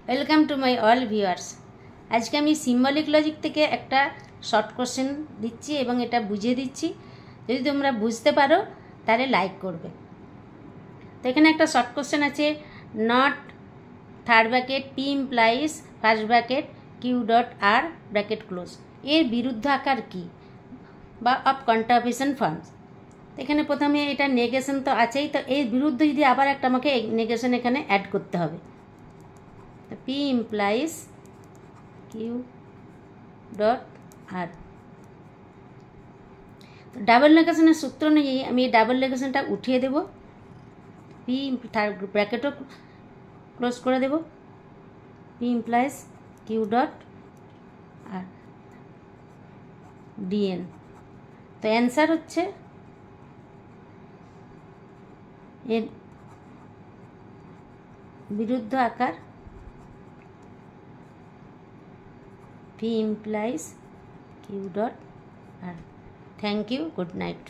Welcome to my all viewers. আজকে আমি symbolic logic থেকে একটা শর্ট কোশ্চেন দিচ্ছি এবং এটা বুঝিয়ে দিচ্ছি। যদি তোমরা বুঝতে পারো তাহলে লাইক করবে। তো এখানে একটা শর্ট কোশ্চেন আছে, not third bracket P implies first bracket Q dot R bracket close, এর বিরুদ্ধ আকার কী বা অফ কন্ট্রাভিশন ফর্মস। এখানে প্রথমে এটা নেগেশন তো আছেই, তো এর বিরুদ্ধে যদি আবার একটা আমাকে নেগেশন এখানে অ্যাড করতে হবে। তো পি ইমপ্লাইজ কিউ ডট আর, তো ডাবল নেগেশনের সূত্র অনুযায়ী আমি এই ডাবল নেগেশনটা উঠিয়ে দেব, পি ব্র্যাকেটও ক্লোজ করে দেব, পি ইমপ্লাইজ কিউ ডট আর ডিএন। তো অ্যান্সার হচ্ছে এর বিরুদ্ধ আকার P implies Q dot R. Thank you. Good night.